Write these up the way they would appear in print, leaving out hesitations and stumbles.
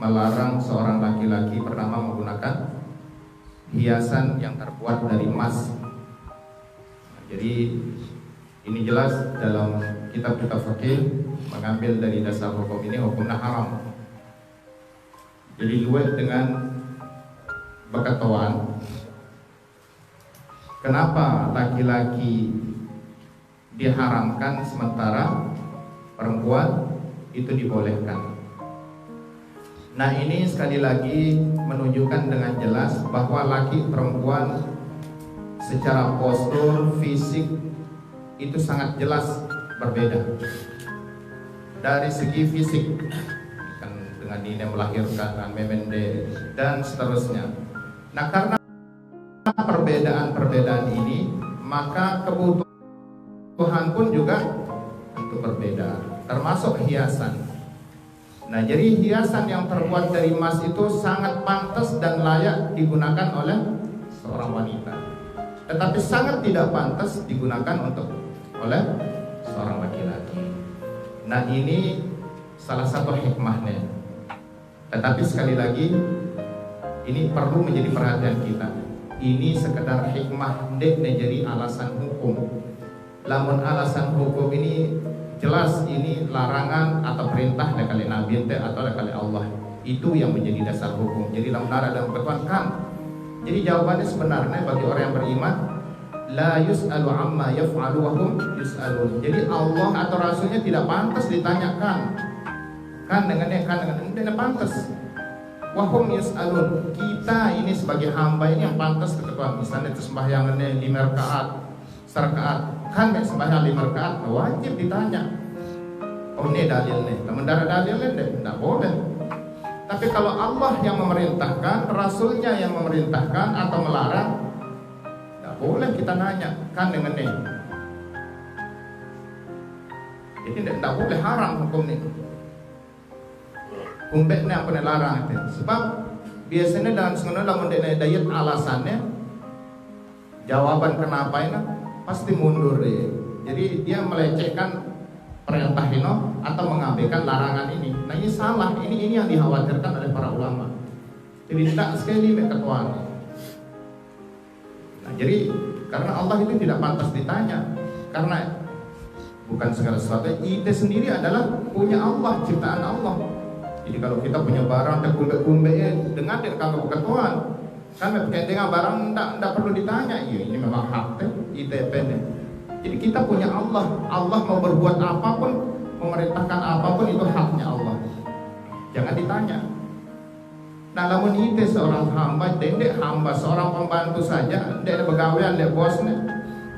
melarang seorang laki-laki pertama menggunakan hiasan yang terbuat dari emas. Jadi ini jelas dalam kitab-kitab fikih mengambil dari dasar hukum ini hukumnya haram. Jadi luwet dengan beketoan. Kenapa laki-laki diharamkan sementara perempuan itu dibolehkan? Nah, ini sekali lagi menunjukkan dengan jelas bahwa laki perempuan secara postur fisik itu sangat jelas berbeda. Dari segi fisik kan dengan ini melahirkan memende dan seterusnya. Nah, karena perbedaan-perbedaan ini, maka kebutuhan pun juga tentu berbeda, termasuk hiasan. Nah, jadi hiasan yang terbuat dari emas itu sangat pantas dan layak digunakan oleh seorang wanita, tetapi sangat tidak pantas digunakan oleh seorang laki-laki. Nah, ini salah satu hikmahnya. Tetapi sekali lagi, ini perlu menjadi perhatian kita. Ini sekedar hikmah, ndek jadi alasan hukum. Lamun alasan hukum ini jelas ini larangan atau perintah dari Nabi atau dari Allah, itu yang menjadi dasar hukum. Jadi dalam ketentuan kan. Jadi jawabannya sebenarnya bagi orang yang beriman, la yus'alu amma yaf'alu wa hum yus'alun. Jadi Allah atau Rasulnya tidak pantas ditanyakan. Kan dengan tidak pantas. Wa hum yus'alun. Kita ini sebagai hamba ini yang pantas ketentuan. Misalnya itu sembahyangannya 5 rakaat, serakaat. Kan sembahyang 5 rakaat wajib ditanya. Oh, ini dalilnya. Namun dalilnya tidak boleh. Tapi kalau Allah yang memerintahkan, Rasulnya yang memerintahkan atau melarang, tidak boleh kita nanya. Kan dengan ini. Jadi tidak boleh, haram hukum ini. Kumbeknya apa yang larang itu. Sebab biasanya dalam sebenarnya dalam dayat alasannya, jawaban kenapa ini pasti mundur deh. Jadi dia melecehkan perintah ini atau mengabaikan larangan ini. Nah, ini salah. Ini yang dikhawatirkan oleh para ulama. Jadi tidak sekali ketuaan. Nah, jadi karena Allah itu tidak pantas ditanya, karena bukan segala sesuatu. Itu sendiri adalah punya Allah, ciptaan Allah. Jadi kalau kita punya barang kumbe-kumbe dengan kalau ketuaan, kan dengan barang tidak perlu ditanya. Iya, ini memang hak ITP nih. Jadi kita punya Allah. Allah mau berbuat apapun, memerintahkan apapun, itu haknya Allah. Jangan ditanya. Nah, namun itu seorang hamba, dendek hamba, seorang pembantu saja, dendek pegawaian, dendek bosnya,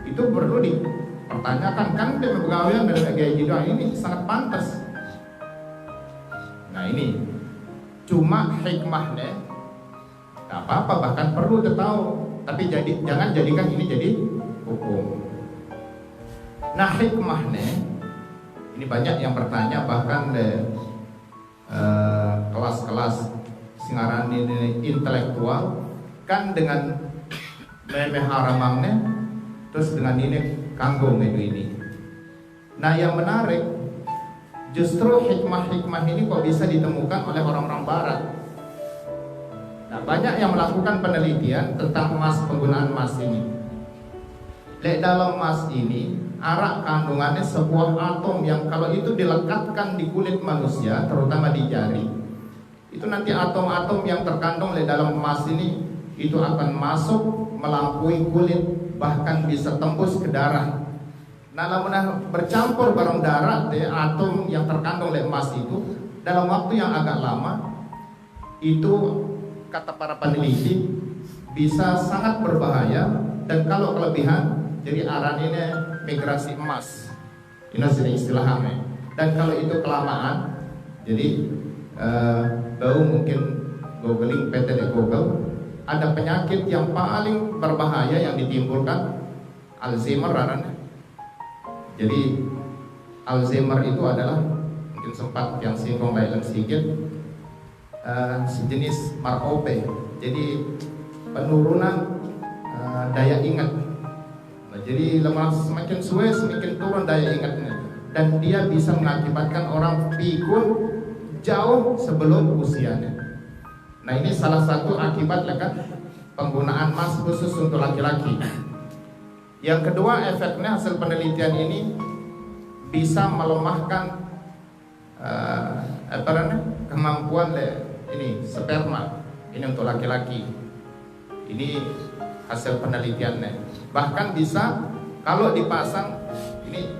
itu perlu dipertanyakan. Kan dendek pegawaian, dendek gaji doang ini sangat pantas. Nah, ini cuma hikmahnya tak apa-apa, bahkan perlu tahu. Tapi jangan jadikan ini jadi hukum. Nah, hikmahnya ini banyak yang bertanya, bahkan kelas-kelas singaran ini intelektual kan dengan haramangnya, terus dengan ini kanggung itu ini. Nah, yang menarik justru hikmah-hikmah ini kok bisa ditemukan oleh orang-orang Barat. Nah, banyak yang melakukan penelitian tentang emas, penggunaan emas ini. Dalam emas ini, arak kandungannya sebuah atom yang kalau itu dilekatkan di kulit manusia, terutama di jari, itu nanti atom-atom yang terkandung di dalam emas ini itu akan masuk melampaui kulit, bahkan bisa tembus ke darah. Nah, lamun bercampur bareng darah, atom yang terkandung di emas itu dalam waktu yang agak lama, itu kata para peneliti bisa sangat berbahaya, dan kalau kelebihan jadi aran ini migrasi emas. Ini istilahnya. Dan kalau itu kelamaan, jadi bau mungkin googling PT di Google, ada penyakit yang paling berbahaya yang ditimbulkan Alzheimer arannya. Jadi Alzheimer itu adalah mungkin sempat yang singgung lain sedikit, sejenis markope. Jadi penurunan daya ingat. Nah, jadi semakin suwe semakin turun daya ingatnya, dan dia bisa mengakibatkan orang pikun, jauh sebelum usianya. Nah, ini salah satu akibat kan penggunaan emas khusus untuk laki-laki. Yang kedua, efeknya hasil penelitian ini bisa melemahkan kemampuan ini sperma ini untuk laki-laki. Ini hasil penelitiannya. Bahkan bisa kalau dipasang ini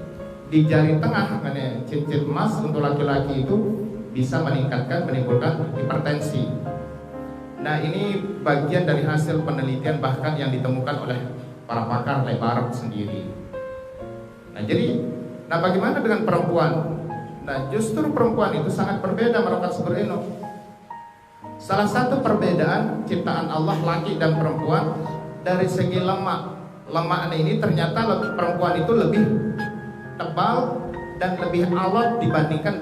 di jari tengah, cincin emas untuk laki-laki itu bisa menimbulkan hipertensi. Nah, ini bagian dari hasil penelitian bahkan yang ditemukan oleh para pakar dari barat sendiri. Nah, bagaimana dengan perempuan? Nah, justru perempuan itu sangat berbeda merupakan seperti itu. Salah satu perbedaan ciptaan Allah laki dan perempuan dari segi lemak. Lemaknya ini ternyata perempuan itu lebih tebal dan lebih alot dibandingkan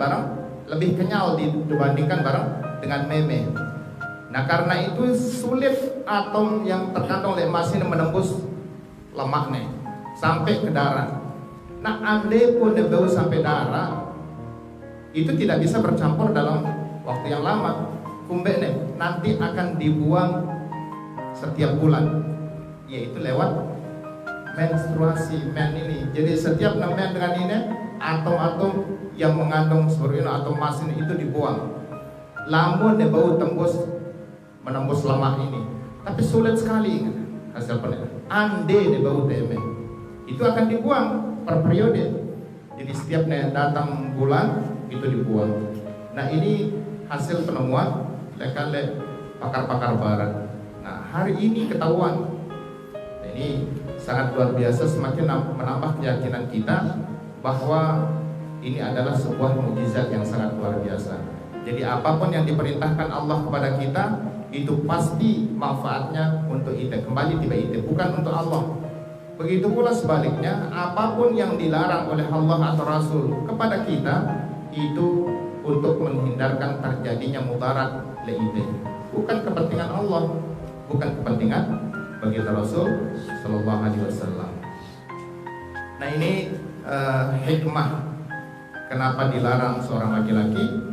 lebih kenyal dibandingkan dengan meme. Nah, karena itu sulit atom yang terkandung oleh emas ini menembus lemaknya sampai ke darah. Nah, andai pun bau sampai darah, itu tidak bisa bercampur dalam waktu yang lama. Kumbene nanti akan dibuang setiap bulan, yaitu lewat menstruasi men ini. Jadi setiap men dengan ini atom-atom yang mengandung seperti atom emas ini itu dibuang. Lamun bau menembus lemak ini, tapi sulit sekali hasil penelitian. Ande bau teme itu akan dibuang per periode. Jadi setiap datang bulan itu dibuang. Nah, ini hasil penemuan oleh pakar-pakar barat. Nah, hari ini ketahuan. Nah, ini sangat luar biasa, semakin menambah keyakinan kita bahwa ini adalah sebuah mukjizat yang sangat luar biasa. Jadi apapun yang diperintahkan Allah kepada kita itu pasti manfaatnya untuk kita, kembali tiba itu, bukan untuk Allah. Begitu pula sebaliknya, apapun yang dilarang oleh Allah atau Rasul kepada kita itu untuk menghindarkan terjadinya mudarat leite, bukan kepentingan Allah, bukan kepentingan bagi Rasul Sallallahu Alaihi Wasallam. Nah, ini hikmah kenapa dilarang seorang laki-laki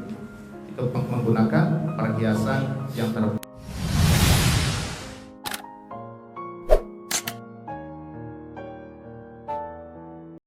itu menggunakan perhiasan yang terbuat